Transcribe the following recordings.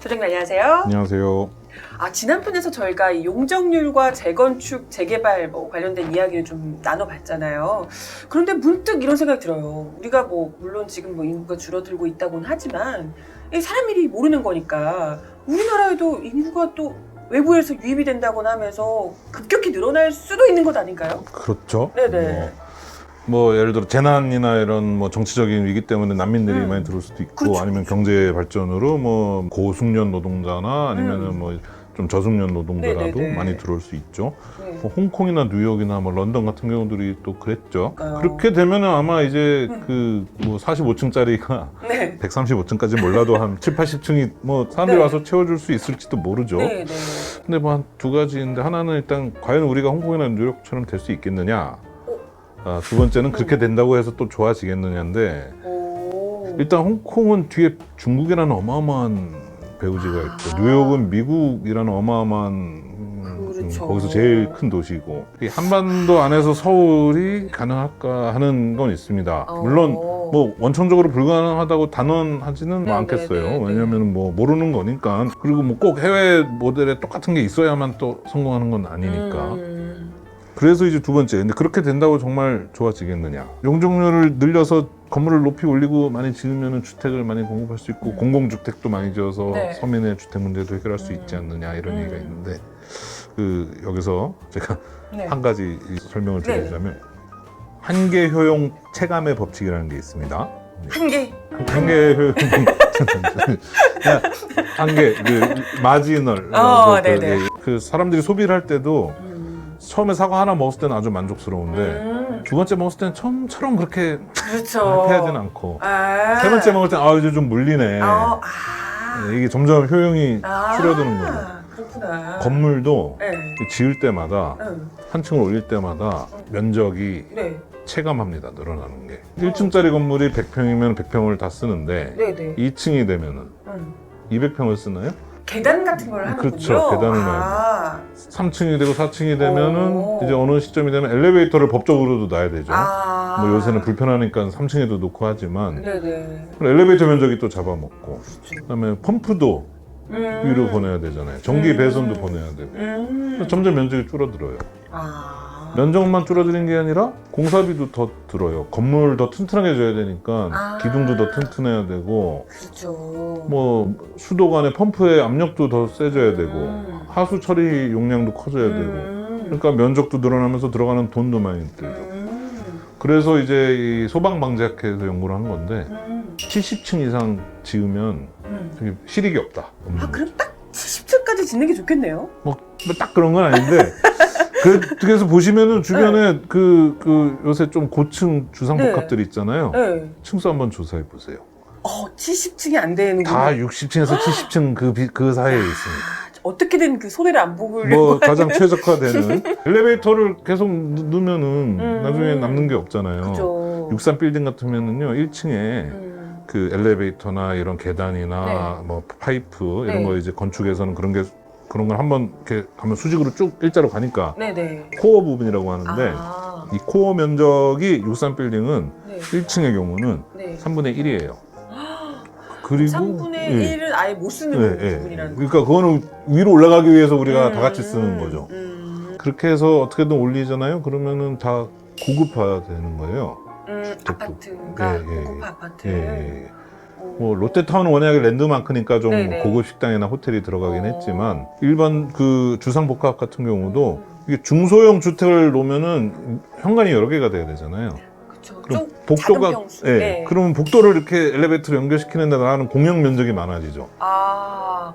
소장님 안녕하세요. 안녕하세요. 지난 편에서 저희가 이 용적률과 재건축, 재개발 관련된 이야기를 좀 나눠봤잖아요. 그런데 문득 이런 생각이 들어요. 우리가 물론 지금 인구가 줄어들고 있다고는 하지만 이 사람 일이 모르는 거니까 우리나라에도 인구가 또 외부에서 유입이 된다거나 하면서 급격히 늘어날 수도 있는 것 아닌가요? 그렇죠. 네네. 예를 들어 재난이나 이런 정치적인 위기 때문에 난민들이 많이 들어올 수도 있고, 그렇죠, 아니면 그렇죠. 경제 발전으로 고숙련 노동자나 아니면은 좀 저숙련 노동자라도 네네네. 많이 들어올 수 있죠. 네. 홍콩이나 뉴욕이나 런던 같은 경우들이 또 그랬죠. 그러니까요. 그렇게 되면은 아마 이제 45층짜리가 네. 135층까지 몰라도 한 7, 80층이 사람들이 네. 와서 채워줄 수 있을지도 모르죠. 네, 네. 근데 한 두 가지인데, 하나는 일단 과연 우리가 홍콩이나 뉴욕처럼 될 수 있겠느냐. 두 번째는 그렇게 된다고 해서 또 좋아지겠느냐인데, 오. 일단 홍콩은 뒤에 중국이라는 어마어마한 배후지가 있고, 뉴욕은 미국이라는 어마어마한 그렇죠. 거기서 제일 큰 도시고, 이 한반도 안에서 서울이 가능할까 하는 건 있습니다. 물론 원천적으로 불가능하다고 단언하지는 네, 않겠어요. 네, 네, 네. 왜냐하면 모르는 거니까. 그리고 꼭 해외 모델에 똑같은 게 있어야만 또 성공하는 건 아니니까. 그래서 이제 두 번째, 근데 그렇게 된다고 정말 좋아지겠느냐. 용적률을 늘려서 건물을 높이 올리고 많이 지으면 주택을 많이 공급할 수 있고, 공공주택도 많이 지어서 네. 서민의 주택 문제도 해결할 수 있지 않느냐, 이런 얘기가 있는데, 여기서 제가 네. 한 가지 설명을 네. 드리자면, 한계 효용 체감의 법칙이라는 게 있습니다. 한계. 한계 효용 한계 마지널. 네네. 사람들이 소비를 할 때도 처음에 사과 하나 먹었을 때는 아주 만족스러운데, 두 번째 먹었을 때는 처음처럼 그렇게 그렇죠. 해하진 않고, 세 번째 먹을 때는 이제 좀 물리네. 이게 점점 효용이 줄어드는 거예요. 그렇구나. 건물도 네. 지을 때마다 한 층을 올릴 때마다 면적이 네. 체감합니다. 늘어나는 게. 1층짜리 건물이 100평이면 100평을 다 쓰는데, 네네. 2층이 되면은 200평을 쓰나요? 계단 같은 걸 하는군요. 그렇죠. 계단을 놔야 3층이 되고 4층이 되면은 이제 어느 시점이 되면 엘리베이터를 법적으로도 놔야 되죠. 요새는 불편하니까 3층에도 놓고 하지만, 네네. 엘리베이터 면적이 또 잡아먹고, 그다음에 펌프도 위로 보내야 되잖아요. 전기 배선도 보내야 되고. 점점 면적이 줄어들어요. 면적만 줄어드는 게 아니라 공사비도 더 들어요. 건물 더 튼튼하게 져야 되니까 기둥도 더 튼튼해야 되고, 그렇죠. 수도 간의 펌프의 압력도 더 세져야 되고, 하수 처리 용량도 커져야 되고, 그러니까 면적도 늘어나면서 들어가는 돈도 많이 들죠. 그래서 이제 이 소방방재학회에서 연구를 한 건데, 70층 이상 지으면 되게 실익이 없다. 그럼 딱 70층까지 짓는 게 좋겠네요. 딱 그런 건 아닌데, 그래서 보시면은 주변에 요새 좀 고층 주상복합들이 있잖아요. 네. 층수 한번 조사해 보세요. 70층이 안 되는 다 60층에서 70층 그 사이에 있습니다. 어떻게든 그 손해를 안 보려고 가장 최적화되는 엘리베이터를 계속 넣으면은 나중에 남는 게 없잖아요. 그죠. 63 빌딩 같으면은요, 1층에 그 엘리베이터나 이런 계단이나 파이프 이런 거 이제 건축에서는 그런 걸 한번 이렇게 가면 수직으로 쭉 일자로 가니까 네네. 코어 부분이라고 하는데, 이 코어 면적이 63 빌딩은 1층의 경우는 3분의 1이에요. 그리고 3분의 1은 아예 못 쓰는 부분이라는 거죠. 그러니까 그거는 위로 올라가기 위해서 우리가 다 같이 쓰는 거죠. 그렇게 해서 어떻게든 올리잖아요. 그러면은 다 고급화 되는 거예요. 아파트가 고급 아파트. 롯데타운은 워낙에 랜드마크니까 좀 네네. 고급 식당이나 호텔이 들어가긴 했지만, 일반 주상복합 같은 경우도 이게 중소형 주택을 놓으면은 현관이 여러 개가 돼야 되잖아요. 그럼 복도가 그러면 복도를 이렇게 엘리베이터로 연결시키는 데 나가는 공용 면적이 많아지죠.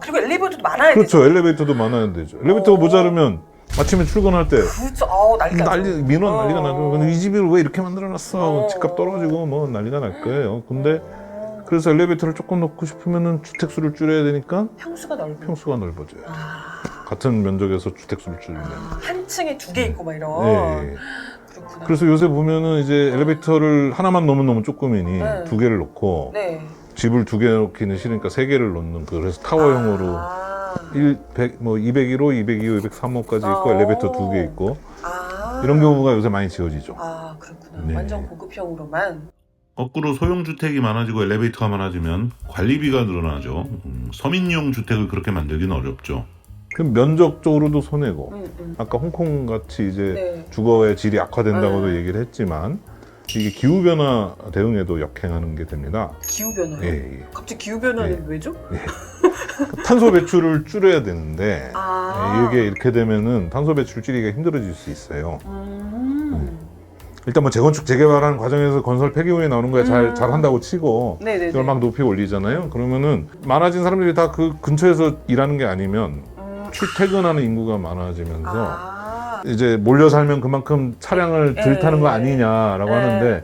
그리고 엘리베이터도 많아야 되죠. 그렇죠. 엘리베이터도 많아야 되죠. 엘리베이터가 모자르면 아침에 출근할 때 그렇죠. 난리가 민원 난리가 나죠. 근데 이 집을 왜 이렇게 만들어놨어? 집값 떨어지고 난리가 날 거예요. 근데 그래서 엘리베이터를 조금 넣고 싶으면은 주택수를 줄여야 되니까 평수가 넓어져요. 같은 면적에서 주택수를 줄이면 한 층에 2개 있고 막 이런. 그렇구나. 그래서 요새 보면은 이제 엘리베이터를 하나만 넣으면 너무 조금이니 2개를 넣고, 집을 2개 넣기는 싫으니까 3개를 넣는, 그래서 타워형으로 201호, 202호, 203호까지 있고, 엘리베이터 2개 있고, 이런 경우가 요새 많이 지어지죠. 그렇구나. 완전 고급형으로만. 거꾸로 소형주택이 많아지고 엘리베이터가 많아지면 관리비가 늘어나죠. 서민용 주택을 그렇게 만들기는 어렵죠. 그럼 면적적으로도 손해고 아까 홍콩 같이 이제 네. 주거의 질이 악화된다고도 얘기를 했지만 이게 기후변화 대응에도 역행하는 게 됩니다. 기후변화요? 예. 갑자기 기후변화는 왜죠? 탄소 배출을 줄여야 되는데 아. 이게 이렇게 되면은 탄소 배출 줄이기가 힘들어질 수 있어요. 일단 뭐 재건축 재개발하는 과정에서 건설 폐기물이 나오는 거에 잘 한다고 치고 네네네. 이걸 막 높이 올리잖아요. 그러면은 많아진 사람들이 다 그 근처에서 일하는 게 아니면 출퇴근하는 인구가 많아지면서 이제 몰려 살면 그만큼 차량을 덜 타는 거 아니냐라고 하는데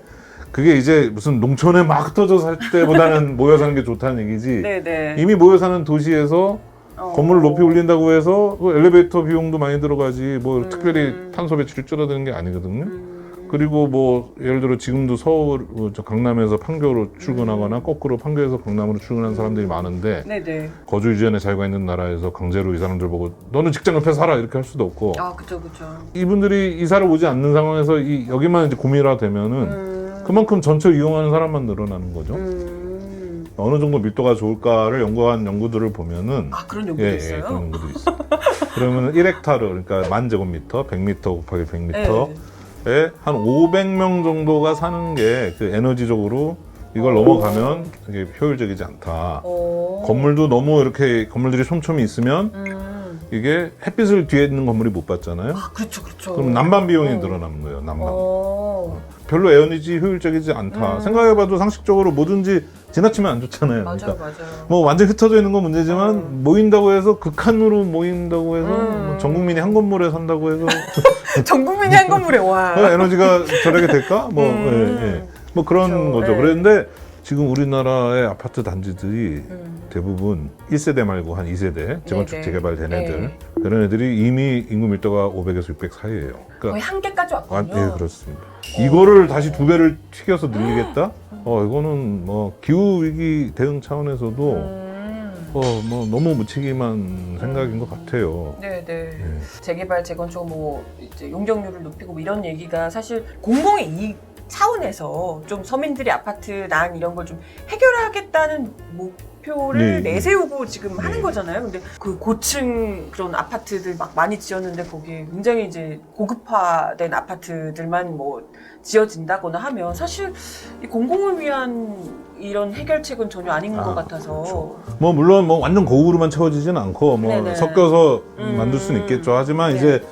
그게 이제 무슨 농촌에 막 흩어져 살 때보다는 모여 사는 게 좋다는 얘기지. 네네. 이미 모여 사는 도시에서 건물을 높이 올린다고 해서 그 엘리베이터 비용도 많이 들어가지 뭐 특별히 탄소 배출이 줄어드는 게 아니거든요. 그리고 뭐 예를 들어 지금도 서울 강남에서 판교로 출근하거나 거꾸로 판교에서 강남으로 출근하는 사람들이 많은데 네네. 거주 유지연의 자유가 있는 나라에서 강제로 이 사람들 보고 너는 직장 옆에 살아 이렇게 할 수도 없고 그쵸. 이분들이 이사를 오지 않는 상황에서 여기만 이제 고밀화되면은 그만큼 전체 이용하는 사람만 늘어나는 거죠. 어느 정도 밀도가 좋을까를 연구한 연구들을 보면은 그런 연구도 있어요? 그런 연구도 있어요. 그러면은 1헥타르 그러니까 1000제곱미터 100m 곱하기 100m에 한 500명 정도가 사는 게 그 에너지적으로 이걸 넘어가면 되게 효율적이지 않다. 건물도 너무 이렇게 건물들이 촘촘히 있으면 이게 햇빛을 뒤에 있는 건물이 못 받잖아요. 그렇죠. 그럼 난방 비용이 늘어나는 거예요. 난방. 별로 에너지 효율적이지 않다. 생각해봐도 상식적으로 뭐든지 지나치면 안 좋잖아요. 맞아요. 뭐 완전 히 흩어져 있는 건 문제지만 모인다고 해서 극한으로 모인다고 해서 뭐 전 국민이 한 건물에 산다고 해서 전 국민이 한 건물에 와. 에너지가 저렇게 될까? 뭐 그런 거죠. 그런데 지금 우리나라의 아파트 단지들이 대부분 1세대 말고 한 2세대 재건축 재개발된 애들 그런 애들이 이미 인구 밀도가 500에서 600 사이예요. 거의 한계까지 왔군요. 네, 그렇습니다. 이거를 다시 2배를 튀겨서 늘리겠다? 이거는 뭐 기후 위기 대응 차원에서도 뭐 너무 무책임한 생각인 것 같아요. 네네. 재개발, 재건축, 뭐 이제 용적률을 높이고 뭐 이런 얘기가 사실 공공의 이익 차원에서 좀 서민들이 아파트 난 이런 걸 좀 해결하겠다는 목표를 내세우고 지금 하는 거잖아요. 근데 그 고층 그런 아파트들 막 많이 지었는데 거기에 굉장히 이제 고급화된 아파트들만 뭐 지어진다거나 하면 사실 이 공공을 위한 이런 해결책은 전혀 아닌 것 같아서. 그렇죠. 뭐 물론 뭐 완전 고급으로만 채워지진 않고 뭐 섞여서 만들 수는 있겠죠. 하지만 이제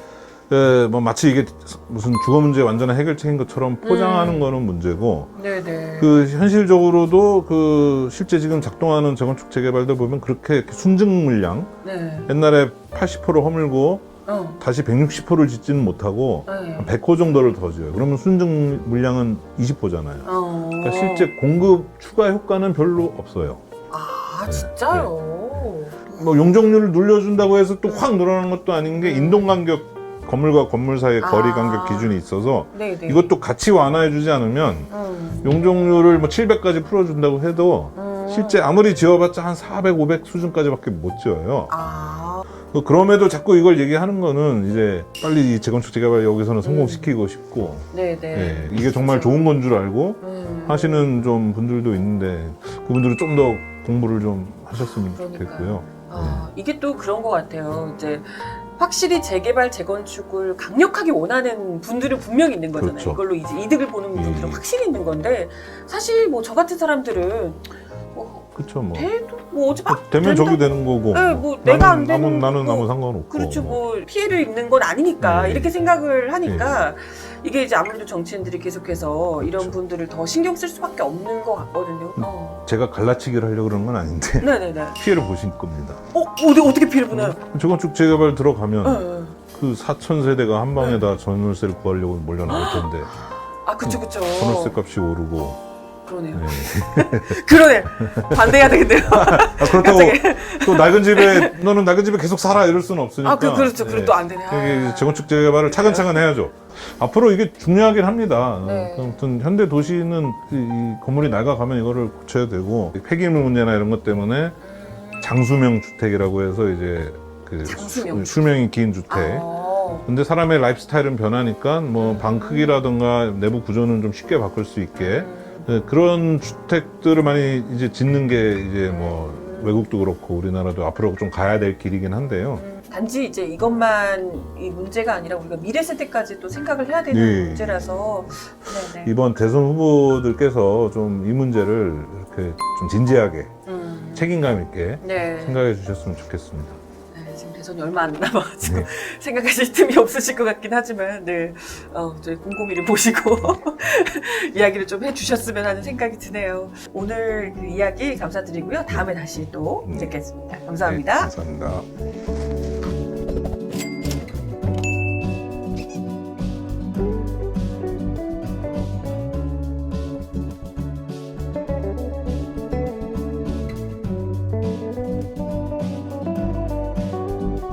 뭐 마치 이게 무슨 주거 문제 완전한 해결책인 것처럼 포장하는 거는 문제고. 그 현실적으로도 그 실제 지금 작동하는 재건축 재개발들 보면 그렇게 순증 물량 옛날에 80호를 허물고 다시 160호를 짓지는 못하고 한 100호 정도를 더 지어요. 그러면 순증 물량은 20호잖아요. 그러니까 실제 공급 추가 효과는 별로 없어요. 진짜요? 뭐 용적률을 늘려준다고 해서 또 확 늘어나는 것도 아닌 게 인동 간격 건물과 건물 사이의 거리 간격 기준이 있어서 이것도 같이 완화해주지 않으면 용적률을 뭐 700까지 풀어준다고 해도 실제 아무리 지어봤자 한 400, 500 수준까지밖에 못 지어요. 그럼에도 자꾸 이걸 얘기하는 거는 이제 빨리 이 재건축 재개발 여기서는 성공시키고 싶고 이게 정말 좋은 건 줄 알고 하시는 좀 분들도 있는데 그분들은 좀 더 공부를 좀 하셨으면 좋겠고요. 이게 또 그런 것 같아요. 이제 확실히 재개발, 재건축을 강력하게 원하는 분들은 분명히 있는 거잖아요. 그렇죠. 이걸로 이제 이득을 보는 분들은 확실히 있는 건데 사실 뭐 저 같은 사람들은 그렇죠. 뭐 돼도 뭐 어차피 되면 저기 되는 거고. 뭐 내가 안 되는 나는 아무 상관없고. 그렇죠. 뭐 피해를 입는 건 아니니까 이렇게 생각을 하니까 이게 이제 아무래도 정치인들이 계속해서 이런 분들을 더 신경 쓸 수밖에 없는 것 같거든요. 제가 갈라치기를 하려고 그러는 건 아닌데 피해를 보실 겁니다. 어떻게 피해를 보나요? 재건축 재개발 들어가면 그 4,000세대가 한 방에 다 전월세를 구하려고 몰려 나올 텐데. 그쵸. 전월세 값이 오르고. 그러네요. 그러네. 반대해야 되겠네요. 그렇다고 또 낡은 집에 너는 낡은 집에 계속 살아 이럴 수는 없으니까. 그렇죠. 그럼 또 안 되네. 이게 재건축 재개발을 차근차근 해야죠. 앞으로 이게 중요하긴 합니다. 아무튼 현대 도시는 이 건물이 낡아가면 이거를 고쳐야 되고 폐기물 문제나 이런 것 때문에 장수명 주택이라고 해서 이제 그 수명이 긴 주택. 근데 사람의 라이프 스타일은 변하니까 뭐 방 크기라든가 내부 구조는 좀 쉽게 바꿀 수 있게 네, 그런 주택들을 많이 이제 짓는 게 이제 뭐 외국도 그렇고 우리나라도 앞으로 좀 가야 될 길이긴 한데요. 단지 이제 이것만 이 문제가 아니라 우리가 미래 세대까지 또 생각을 해야 되는 네. 문제라서 네네. 이번 대선 후보들께서 좀 이 문제를 이렇게 좀 진지하게 책임감 있게 네. 생각해 주셨으면 좋겠습니다. 네, 지금 대선이 얼마 안 남아가지고 네. 생각하실 틈이 없으실 것 같긴 하지만 네, 저희 곰곰이를 보시고 이야기를 좀 해주셨으면 하는 생각이 드네요. 오늘 그 이야기 감사드리고요. 다음에 다시 또 뵙겠습니다. 감사합니다. 네, 감사합니다.